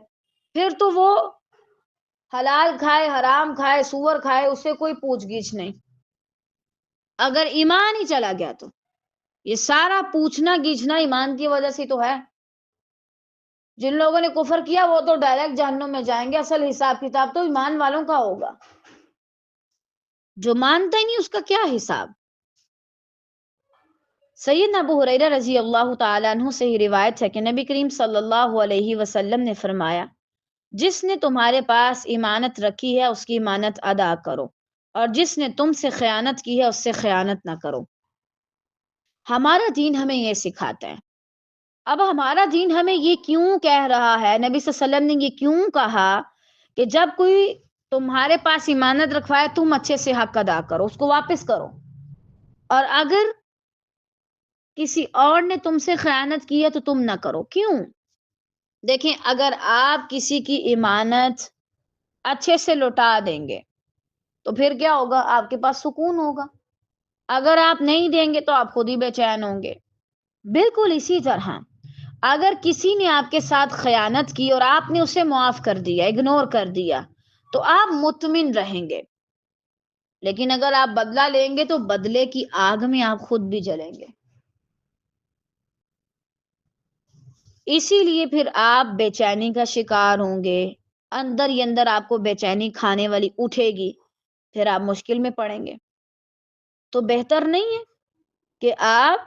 Speaker 1: پھر تو وہ حلال کھائے حرام کھائے سور کھائے، اس سے کوئی پوچھ گچھ نہیں۔ اگر ایمان ہی چلا گیا تو یہ سارا پوچھنا گیچنا ایمان کی وجہ سے تو ہے۔ جن لوگوں نے کفر کیا وہ تو ڈائریکٹ جہنم میں جائیں گے، اصل حساب کتاب تو ایمان والوں کا ہوگا۔ جو مانتا ہی نہیں اس کا کیا حساب؟ سیدنا ابو ہریرہ رضی اللہ تعالیٰ عنہ سے ہی روایت ہے کہ نبی کریم صلی اللہ علیہ وسلم نے فرمایا، جس نے تمہارے پاس امانت رکھی ہے اس کی امانت ادا کرو، اور جس نے تم سے خیانت کی ہے اس سے خیانت نہ کرو۔ ہمارا دین ہمیں یہ سکھاتا ہے۔ اب ہمارا دین ہمیں یہ کیوں کہہ رہا ہے، نبی صلی اللہ علیہ وسلم نے یہ کیوں کہا کہ جب کوئی تمہارے پاس امانت رکھوائے تم اچھے سے حق ادا کرو، اس کو واپس کرو، اور اگر کسی اور نے تم سے خیانت کی ہے تو تم نہ کرو۔ کیوں؟ دیکھیں، اگر آپ کسی کی امانت اچھے سے لوٹا دیں گے تو پھر کیا ہوگا؟ آپ کے پاس سکون ہوگا۔ اگر آپ نہیں دیں گے تو آپ خود ہی بے چین ہوں گے۔ بالکل اسی طرح اگر کسی نے آپ کے ساتھ خیانت کی اور آپ نے اسے معاف کر دیا، اگنور کر دیا، تو آپ مطمئن رہیں گے۔ لیکن اگر آپ بدلہ لیں گے تو بدلے کی آگ میں آپ خود بھی جلیں گے۔ اسی لیے پھر آپ بے چینی کا شکار ہوں گے، اندر ہی اندر آپ کو بے چینی کھانے والی اٹھے گی، پھر آپ مشکل میں پڑیں گے۔ تو بہتر نہیں ہے کہ آپ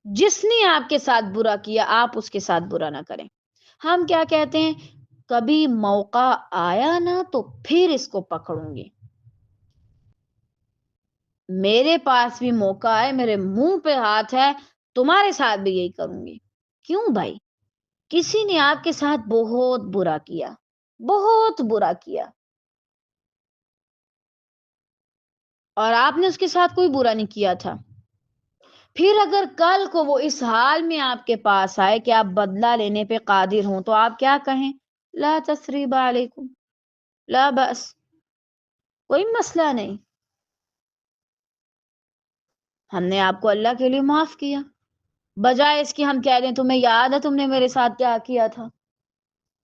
Speaker 1: جس نے آپ کے ساتھ برا کیا آپ اس کے ساتھ برا نہ کریں۔ ہم کیا کہتے ہیں؟ کبھی موقع آیا نا تو پھر اس کو پکڑوں گی، میرے پاس بھی موقع ہے، میرے منہ پہ ہاتھ ہے، تمہارے ساتھ بھی یہی کروں گی۔ کیوں بھائی؟ کسی نے آپ کے ساتھ بہت برا کیا، بہت برا کیا، اور آپ نے اس کے ساتھ کوئی برا نہیں کیا تھا۔ پھر اگر کل کو وہ اس حال میں آپ کے پاس آئے کہ آپ بدلہ لینے پہ قادر ہوں تو آپ کیا کہیں؟ لا تثریب علیکم، لا بس، کوئی مسئلہ نہیں، ہم نے آپ کو اللہ کے لیے معاف کیا، بجائے اس کی ہم کہہ دیں تمہیں یاد ہے تم نے میرے ساتھ کیا کیا تھا۔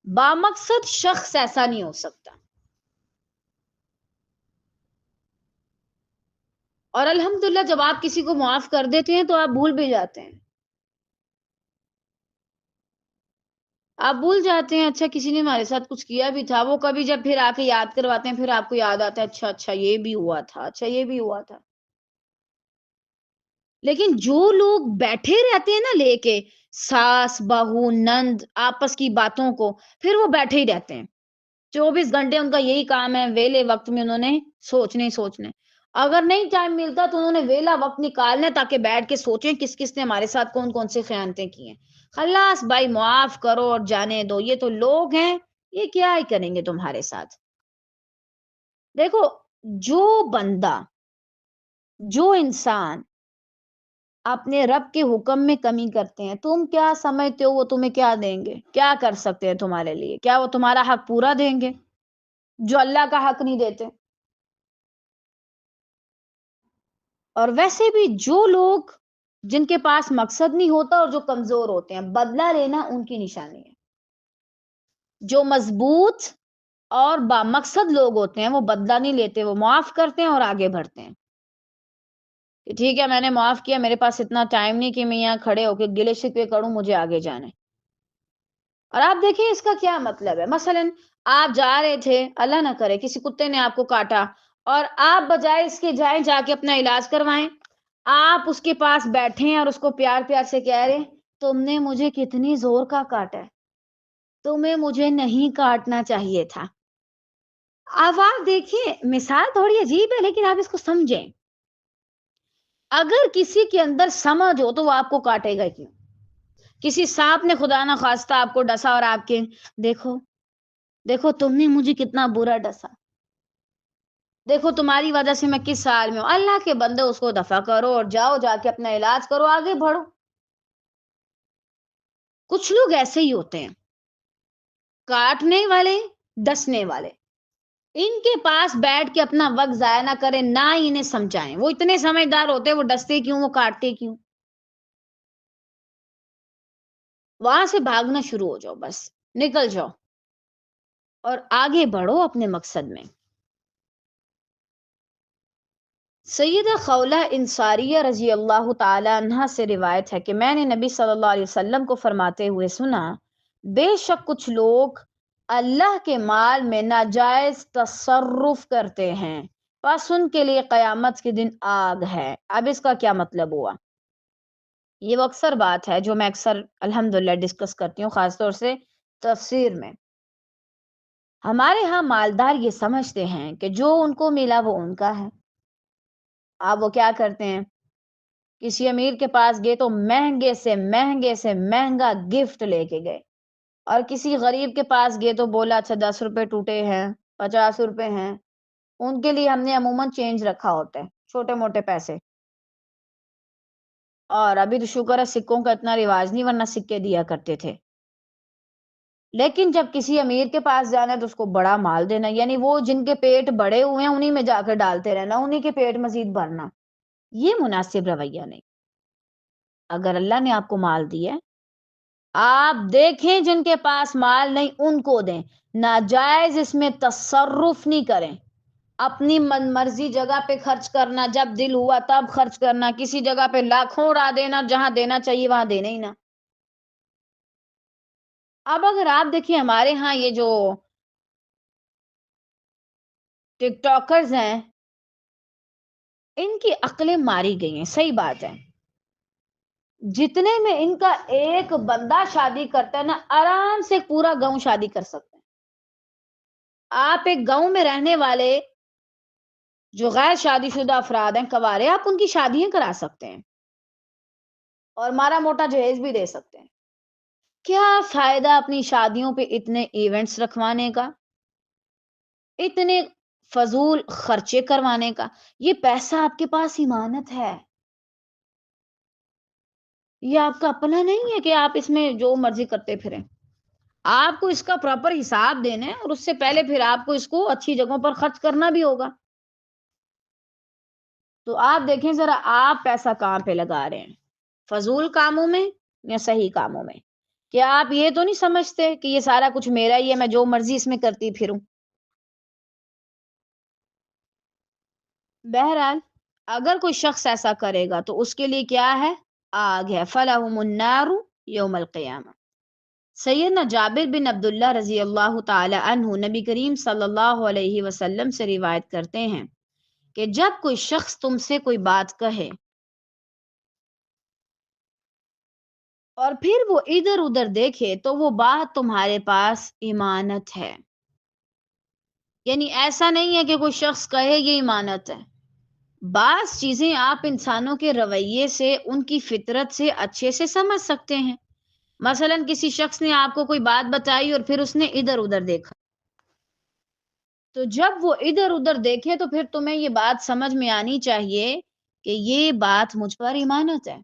Speaker 1: بامقصد شخص ایسا نہیں ہو سکتا۔ اور الحمدللہ جب آپ کسی کو معاف کر دیتے ہیں تو آپ بھول بھی جاتے ہیں، آپ بھول جاتے ہیں اچھا کسی نے ہمارے ساتھ کچھ کیا بھی تھا، وہ کبھی جب پھر آ کے یاد کرواتے ہیں پھر آپ کو یاد آتا ہے اچھا اچھا یہ بھی ہوا تھا، اچھا یہ بھی ہوا تھا۔ لیکن جو لوگ بیٹھے رہتے ہیں نا لے کے ساس بہو نند آپس کی باتوں کو، پھر وہ بیٹھے ہی رہتے ہیں 24 گھنٹے، ان کا یہی کام ہے، ویلے وقت میں انہوں نے سوچنے ہی سوچنے۔ اگر نہیں ٹائم ملتا تو انہوں نے ویلا وقت نکالنا ہے تاکہ بیٹھ کے سوچیں کس کس نے ہمارے ساتھ کون کون سے خیانتیں کی ہیں۔ خلاص بھائی معاف کرو اور جانے دو، یہ تو لوگ ہیں، یہ کیا ہی کریں گے تمہارے ساتھ۔ دیکھو، جو بندہ، جو انسان اپنے رب کے حکم میں کمی کرتے ہیں، تم کیا سمجھتے ہو وہ تمہیں کیا دیں گے؟ کیا کر سکتے ہیں تمہارے لیے؟ کیا وہ تمہارا حق پورا دیں گے جو اللہ کا حق نہیں دیتے؟ اور ویسے بھی جو لوگ جن کے پاس مقصد نہیں ہوتا اور جو کمزور ہوتے ہیں، بدلہ لینا ان کی نشانی ہے۔ جو مضبوط اور بامقصد لوگ ہوتے ہیں وہ بدلہ نہیں لیتے، وہ معاف کرتے ہیں اور آگے بڑھتے ہیں کہ ٹھیک ہے میں نے معاف کیا، میرے پاس اتنا ٹائم نہیں کہ میں یہاں کھڑے ہو کے گلے شکوے کروں، مجھے آگے جانا ہے۔ اور آپ دیکھیں اس کا کیا مطلب ہے، مثلا آپ جا رہے تھے، اللہ نہ کرے کسی کتے نے آپ کو کاٹا، اور آپ بجائے اس کے جائیں جا کے اپنا علاج کروائیں، آپ اس کے پاس بیٹھے ہیں اور اس کو پیار پیار سے کہہ رہے تم نے مجھے کتنی زور کا کاٹا ہے، تمہیں مجھے نہیں کاٹنا چاہیے تھا۔ اب آپ دیکھیں مثال تھوڑی عجیب ہے لیکن آپ اس کو سمجھیں، اگر کسی کے اندر سمجھ ہو تو وہ آپ کو کاٹے گا کیوں؟ کسی سانپ نے خدا نہ خواستہ آپ کو ڈسا اور آپ کے دیکھو دیکھو تم نے مجھے کتنا برا ڈسا، دیکھو تمہاری وجہ سے میں کس حال میں ہوں، اللہ کے بندے اس کو دفع کرو اور جاؤ جا کے اپنا علاج کرو، آگے بڑھو۔ کچھ لوگ ایسے ہی ہوتے ہیں، کاٹنے والے ڈسنے والے، ان کے پاس بیٹھ کے اپنا وقت ضائع نہ کریں، نہ ہی انہیں سمجھائیں، وہ اتنے سمجھدار ہوتے ہیں، وہ ڈستے کیوں، وہ کاٹتے کیوں؟ وہاں سے بھاگنا شروع ہو جاؤ، بس نکل جاؤ اور آگے بڑھو اپنے مقصد میں۔ سیدہ خولہ انصاریہ رضی اللہ تعالی عنہا سے روایت ہے کہ میں نے نبی صلی اللہ علیہ وسلم کو فرماتے ہوئے سنا، بے شک کچھ لوگ اللہ کے مال میں ناجائز تصرف کرتے ہیں، پس ان کے لیے قیامت کے دن آگ ہے۔ اب اس کا کیا مطلب ہوا؟ یہ وہ اکثر بات ہے جو میں اکثر الحمدللہ ڈسکس کرتی ہوں، خاص طور سے تفسیر میں۔ ہمارے ہاں مالدار یہ سمجھتے ہیں کہ جو ان کو ملا وہ ان کا ہے۔ آپ وہ کیا کرتے ہیں، کسی امیر کے پاس گئے تو مہنگے سے مہنگا گفٹ لے کے گئے، اور کسی غریب کے پاس گئے تو بولا اچھا 10 روپے ٹوٹے ہیں، 50 روپے ہیں، ان کے لیے ہم نے عموماً چینج رکھا ہوتا ہے، چھوٹے موٹے پیسے۔ اور ابھی تو شکر ہے سکوں کا اتنا رواج نہیں، ورنہ سکے دیا کرتے تھے۔ لیکن جب کسی امیر کے پاس جانا ہے تو اس کو بڑا مال دینا، یعنی وہ جن کے پیٹ بڑے ہوئے ہیں انہی میں جا کے ڈالتے رہنا، انہی کے پیٹ مزید بھرنا، یہ مناسب رویہ نہیں۔ اگر اللہ نے آپ کو مال دیا ہے، آپ دیکھیں جن کے پاس مال نہیں ان کو دیں، ناجائز اس میں تصرف نہیں کریں، اپنی من مرضی جگہ پہ خرچ کرنا، جب دل ہوا تب خرچ کرنا، کسی جگہ پہ لاکھوں اڑا دینا، جہاں دینا چاہیے وہاں دینا ہی نہ۔ اب اگر آپ دیکھیں ہمارے ہاں یہ جو ٹک ٹاکرز ہیں، ان کی عقلیں ماری گئی ہیں، صحیح بات ہے۔ جتنے میں ان کا ایک بندہ شادی کرتا ہے نا، آرام سے پورا گاؤں شادی کر سکتے ہیں۔ آپ ایک گاؤں میں رہنے والے جو غیر شادی شدہ افراد ہیں، کوارے، آپ ان کی شادیاں کرا سکتے ہیں اور مارا موٹا جہیز بھی دے سکتے ہیں۔ کیا فائدہ اپنی شادیوں پہ اتنے ایونٹس رکھوانے کا، اتنے فضول خرچے کروانے کا؟ یہ پیسہ آپ کے پاس امانت ہے، یہ آپ کا اپنا نہیں ہے کہ آپ اس میں جو مرضی کرتے پھریں۔ آپ کو اس کا پراپر حساب دینا ہے، اور اس سے پہلے پھر آپ کو اس کو اچھی جگہوں پر خرچ کرنا بھی ہوگا۔ تو آپ دیکھیں ذرا آپ پیسہ کہاں پہ لگا رہے ہیں، فضول کاموں میں یا صحیح کاموں میں؟ کیا آپ یہ تو نہیں سمجھتے کہ یہ سارا کچھ میرا ہی ہے، میں جو مرضی اس میں کرتی پھروں؟ بہرحال اگر کوئی شخص ایسا کرے گا تو اس کے لیے کیا ہے، آگ ہے، فَلَهُمُ النَّارُ یوم القیامہ۔ سیدنا جابر بن عبداللہ رضی اللہ تعالی عنہ نبی کریم صلی اللہ علیہ وسلم سے روایت کرتے ہیں کہ جب کوئی شخص تم سے کوئی بات کہے اور پھر وہ ادھر ادھر دیکھے تو وہ بات تمہارے پاس امانت ہے۔ یعنی ایسا نہیں ہے کہ کوئی شخص کہے یہ امانت ہے، بعض چیزیں آپ انسانوں کے رویے سے، ان کی فطرت سے اچھے سے سمجھ سکتے ہیں۔ مثلا کسی شخص نے آپ کو کوئی بات بتائی اور پھر اس نے ادھر ادھر دیکھا، تو جب وہ ادھر ادھر دیکھے تو پھر تمہیں یہ بات سمجھ میں آنی چاہیے کہ یہ بات مجھ پر امانت ہے۔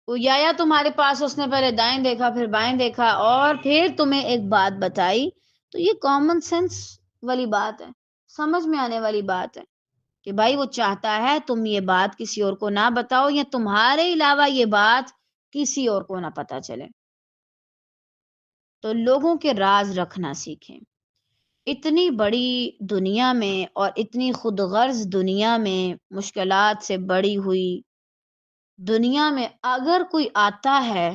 Speaker 1: یا تمہارے پاس اس نے پہلے دائیں دیکھا پھر بائیں دیکھا اور پھر تمہیں ایک بات بتائی، تو یہ کامن سینس والی بات ہے، سمجھ میں آنے والی بات ہے کہ بھائی وہ چاہتا ہے تم یہ بات کسی اور کو نہ بتاؤ، یا تمہارے علاوہ یہ بات کسی اور کو نہ پتا چلے۔ تو لوگوں کے راز رکھنا سیکھیں۔ اتنی بڑی دنیا میں اور اتنی خود غرض دنیا میں، مشکلات سے بڑی ہوئی دنیا میں، اگر کوئی آتا ہے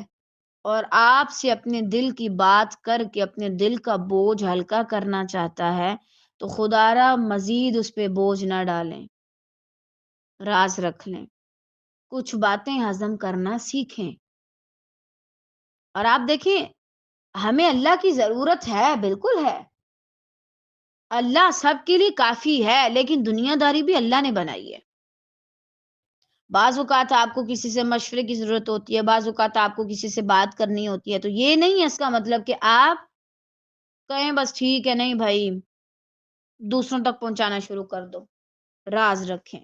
Speaker 1: اور آپ سے اپنے دل کی بات کر کے اپنے دل کا بوجھ ہلکا کرنا چاہتا ہے، تو خدا را مزید اس پہ بوجھ نہ ڈالیں، راز رکھ لیں، کچھ باتیں ہضم کرنا سیکھیں۔ اور آپ دیکھیں ہمیں اللہ کی ضرورت ہے، بالکل ہے، اللہ سب کے لیے کافی ہے، لیکن دنیا داری بھی اللہ نے بنائی ہے۔ بعض اوقات آپ کو کسی سے مشورے کی ضرورت ہوتی ہے، بعض اوقات آپ کو کسی سے بات کرنی ہوتی ہے، تو یہ نہیں ہے اس کا مطلب کہ آپ کہیں بس ٹھیک ہے، نہیں بھائی دوسروں تک پہنچانا شروع کر دو۔ راز رکھیں۔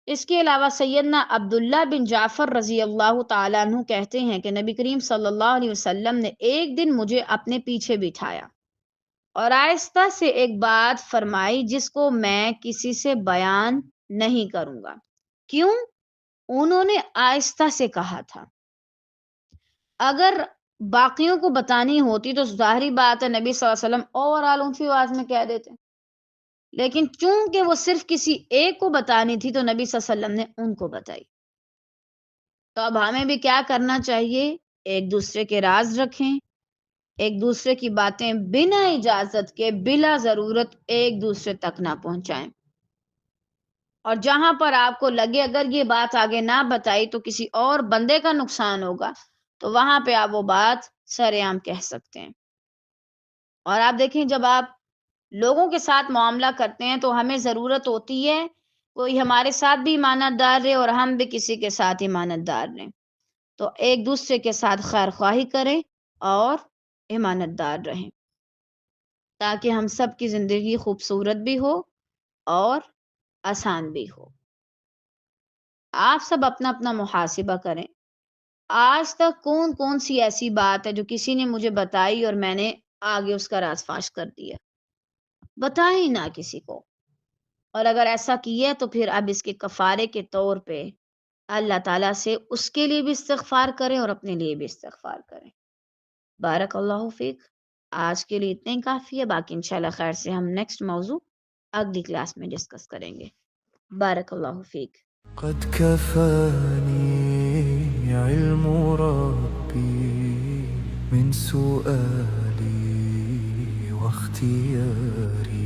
Speaker 1: اس کے علاوہ سیدنا عبداللہ بن جعفر رضی اللہ تعالیٰ عنہ کہتے ہیں کہ نبی کریم صلی اللہ علیہ وسلم نے ایک دن مجھے اپنے پیچھے بٹھایا اور آہستہ سے ایک بات فرمائی جس کو میں کسی سے بیان نہیں کروں گا۔ کیوں؟ انہوں نے آہستہ سے کہا تھا۔ اگر باقیوں کو بتانی ہوتی تو ظاہری بات ہے نبی صلی اللہ علیہ وسلم اور اونچی آواز میں کہہ دیتے، لیکن چونکہ وہ صرف کسی ایک کو بتانی تھی تو نبی صلی اللہ علیہ وسلم نے ان کو بتائی۔ تو اب ہمیں بھی کیا کرنا چاہیے؟ ایک دوسرے کے راز رکھیں، ایک دوسرے کی باتیں بنا اجازت کے بلا ضرورت ایک دوسرے تک نہ پہنچائیں، اور جہاں پر آپ کو لگے اگر یہ بات آگے نہ بتائی تو کسی اور بندے کا نقصان ہوگا تو وہاں پہ آپ وہ بات سر عام کہہ سکتے ہیں۔ اور آپ دیکھیں جب آپ لوگوں کے ساتھ معاملہ کرتے ہیں تو ہمیں ضرورت ہوتی ہے کوئی ہمارے ساتھ بھی امانت دار رہے اور ہم بھی کسی کے ساتھ امانت دار رہیں، تو ایک دوسرے کے ساتھ خیر خواہی کریں اور امانت دار رہیں تاکہ ہم سب کی زندگی خوبصورت بھی ہو اور آسان بھی ہو۔ آپ سب اپنا اپنا محاسبہ کریں، آج تک کون کون سی ایسی بات ہے جو کسی نے مجھے بتائی اور میں نے آگے اس کا راز فاش کر دیا؟ بتائیں نہ کسی کو، اور اگر ایسا کیا تو پھر اب اس کے کفارے کے طور پہ اللہ تعالیٰ سے اس کے لیے بھی استغفار کریں اور اپنے لیے بھی استغفار کریں۔ بارک اللہ فیک۔ آج کے لیے اتنے ہی کافی ہے، باقی انشاءاللہ خیر سے ہم نیکسٹ موضوع اگلی کلاس میں ڈسکس کریں گے۔ بارک اللہ فیک۔
Speaker 2: قد كفاني علم ربي من سؤالي واختياري